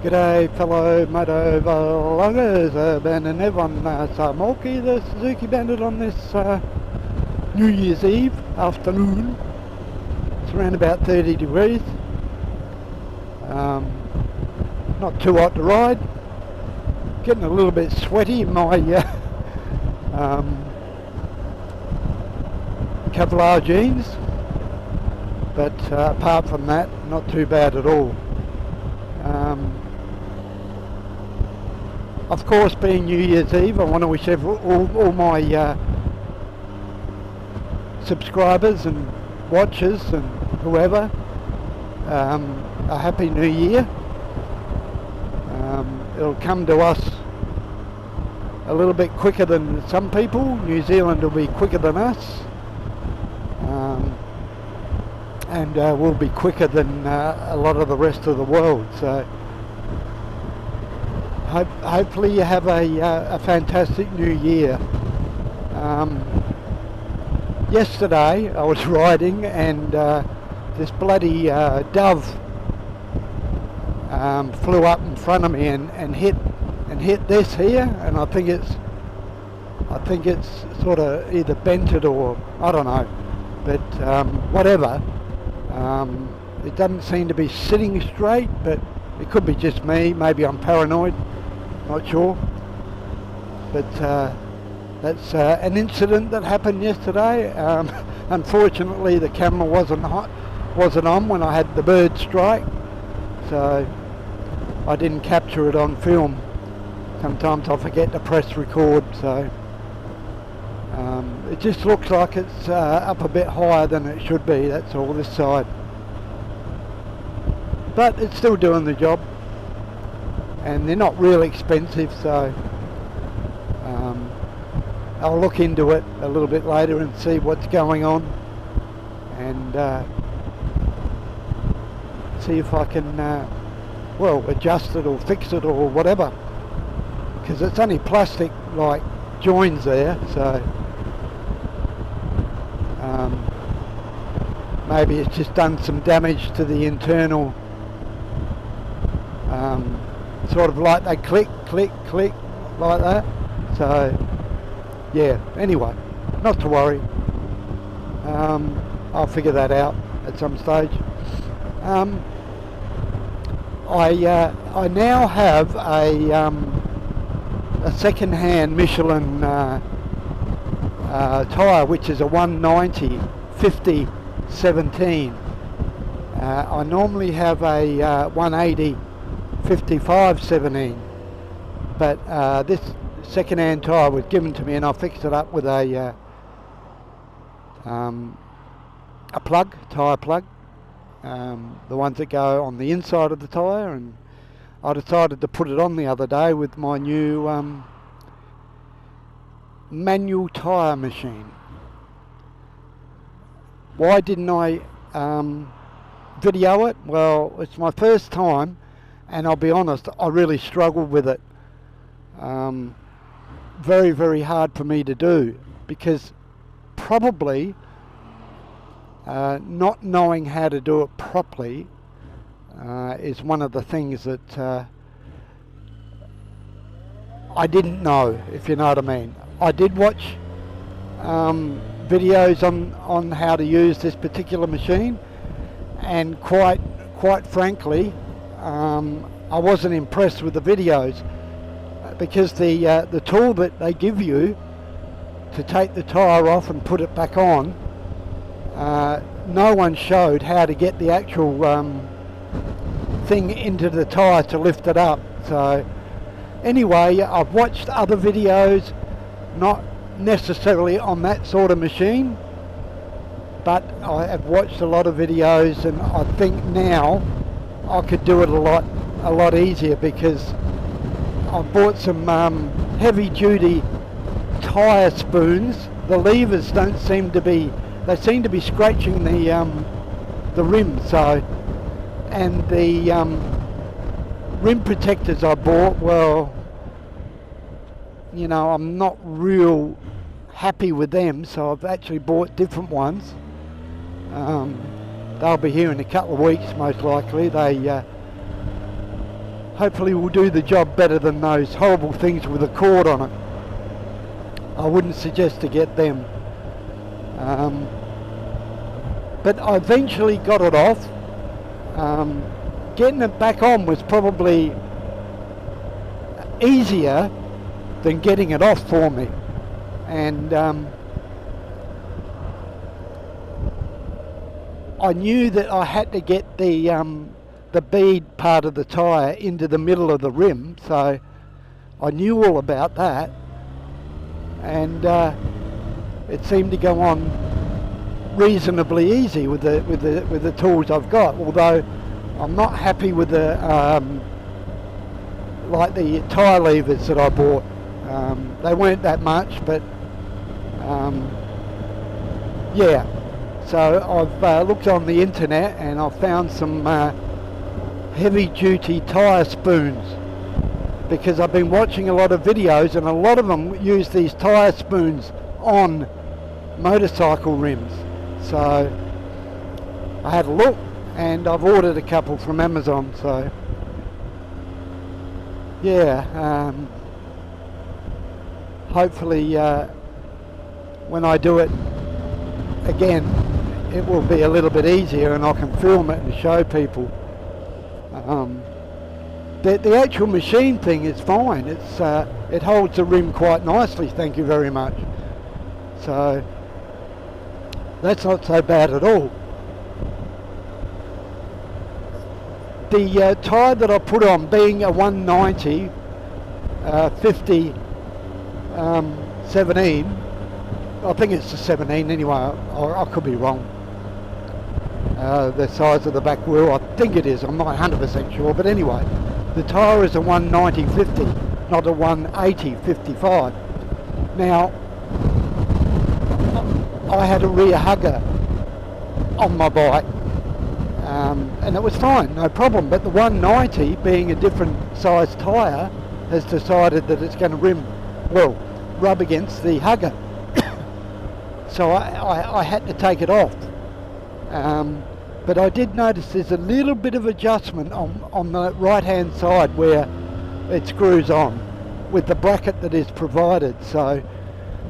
G'day fellow motovloggers, Ben and Ev on Samoki, the Suzuki Bandit on this New Year's Eve afternoon. It's around about 30 degrees. Not too hot to ride. Getting a little bit sweaty in my Kevlar jeans, but apart from that, not too bad at all. Of course, being New Year's Eve, I want to wish all my subscribers and watchers and whoever a happy New Year. It'll come to us a little bit quicker than some people. New Zealand will be quicker than us, and we'll be quicker than a lot of the rest of the world. So hopefully you have a fantastic new year. Yesterday I was riding and this bloody dove flew up in front of me and hit this here, and I think it's sort of either bent it or I don't know, but whatever. It doesn't seem to be sitting straight, but it could be just me. Maybe I'm paranoid. Not sure. But that's an incident that happened yesterday. Unfortunately, the camera wasn't on when I had the bird strike, so I didn't capture it on film. Sometimes I forget to press record, so it just looks like it's up a bit higher than it should be. That's all, this side. But it's still doing the job, and they're not real expensive, so I'll look into it a little bit later and see what's going on, and see if I can well, adjust it or fix it or whatever, because it's only plastic like joins there, so maybe it's just done some damage to the internal, sort of like they click like that. So yeah, anyway, not to worry. I'll figure that out at some stage. I now have a second-hand Michelin tyre, which is a 190 50 17. I normally have a 180 55 17, but this second-hand tyre was given to me, and I fixed it up with a plug, tyre plug, the ones that go on the inside of the tyre, and I decided to put it on the other day with my new manual tyre machine. Why didn't I video it? Well, it's my first time, and I'll be honest, I really struggled with it. Very, very hard for me to do, because probably not knowing how to do it properly is one of the things that I didn't know, if you know what I mean. I did watch videos on how to use this particular machine, and quite frankly, I wasn't impressed with the videos, because the tool that they give you to take the tyre off and put it back on, no one showed how to get the actual thing into the tyre to lift it up. So anyway, I've watched other videos, not necessarily on that sort of machine, but I have watched a lot of videos, and I think now I could do it a lot easier, because I bought some heavy duty tyre spoons. The levers don't seem to be, they seem to be scratching the rim, so, and the rim protectors I bought, well, you know, I'm not real happy with them, so I've actually bought different ones. They'll be here in a couple of weeks most likely. They hopefully will do the job better than those horrible things with a cord on it. I wouldn't suggest to get them. But I eventually got it off. Getting it back on was probably easier than getting it off for me. And I knew that I had to get the bead part of the tyre into the middle of the rim, so I knew all about that, and it seemed to go on reasonably easy with the tools I've got. Although I'm not happy with the like the tyre levers that I bought. They weren't that much, but yeah. So I've looked on the internet and I've found some heavy duty tyre spoons, because I've been watching a lot of videos and a lot of them use these tyre spoons on motorcycle rims. So I had a look and I've ordered a couple from Amazon. So yeah, hopefully when I do it again it will be a little bit easier and I can film it and show people. The actual machine thing is fine. It holds the rim quite nicely, thank you very much. So that's not so bad at all. The tyre that I put on, being a 190 50 17, I think it's the 17 anyway, I could be wrong. The size of the back wheel, I think it is, I'm not 100% sure, but anyway, the tyre is a 190 50, not a 180 55. Now, I had a rear hugger on my bike, and it was fine, no problem, but the 190, being a different size tyre, has decided that it's going to rub against the hugger. So I had to take it off. But I did notice there's a little bit of adjustment on the right hand side where it screws on with the bracket that is provided. So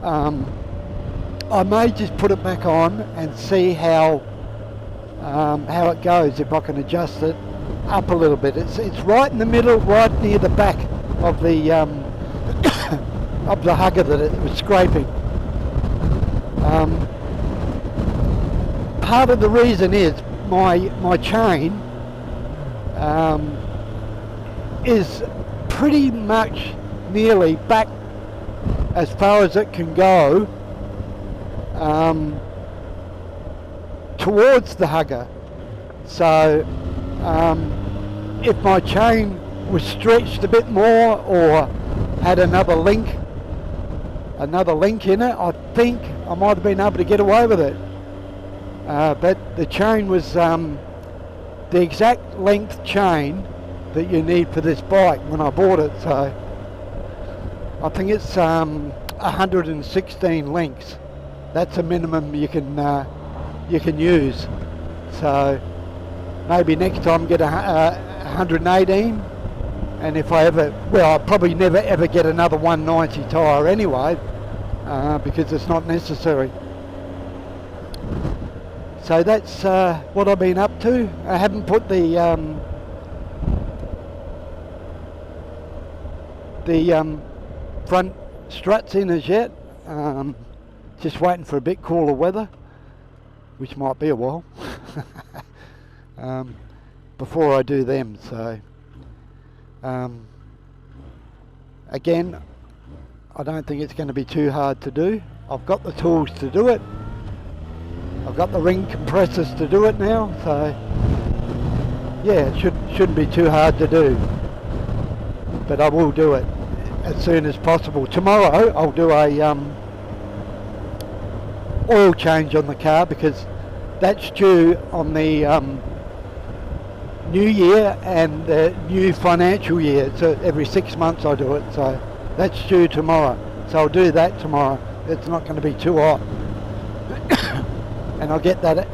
I may just put it back on and see how it goes, if I can adjust it up a little bit. It's right in the middle, right near the back of the of the hugger that it was scraping. Part of the reason is my chain is pretty much nearly back as far as it can go towards the hugger. So if my chain was stretched a bit more or had another link in it, I think I might have been able to get away with it. But the chain was the exact length chain that you need for this bike when I bought it. So I think it's 116 links. That's a minimum you can use. So maybe next time get 118. And if I ever, I'll probably never ever get another 190 tyre anyway, because it's not necessary. So that's what I've been up to. I haven't put the front struts in as yet. Just waiting for a bit cooler weather, which might be a while, before I do them. So again, I don't think it's going to be too hard to do. I've got the tools to do it. I've got the ring compressors to do it now, so yeah, it shouldn't be too hard to do. But I will do it as soon as possible. Tomorrow I'll do a oil change on the car, because that's due on the new year and the new financial year. So every 6 months I do it, so that's due tomorrow. So I'll do that tomorrow. It's not going to be too hot. And I'll get that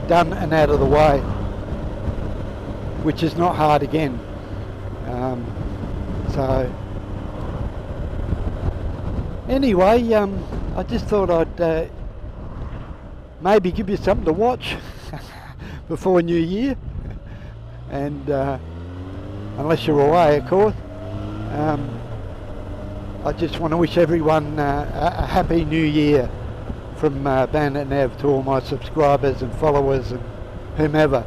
done and out of the way, which is not hard again. So anyway, I just thought I'd maybe give you something to watch before New Year, and unless you're away, of course. I just want to wish everyone a happy New Year from Bandit Nav to all my subscribers and followers and whomever.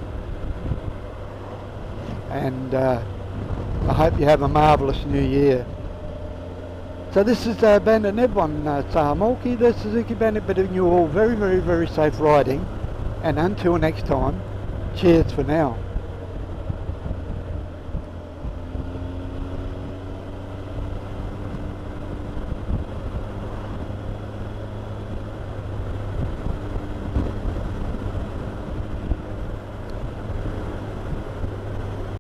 And I hope you have a marvellous New Year. So this is Bandit Nav on Sahamulki, the Suzuki Bandit, bidding you all very, very, very safe riding. And until next time, cheers for now.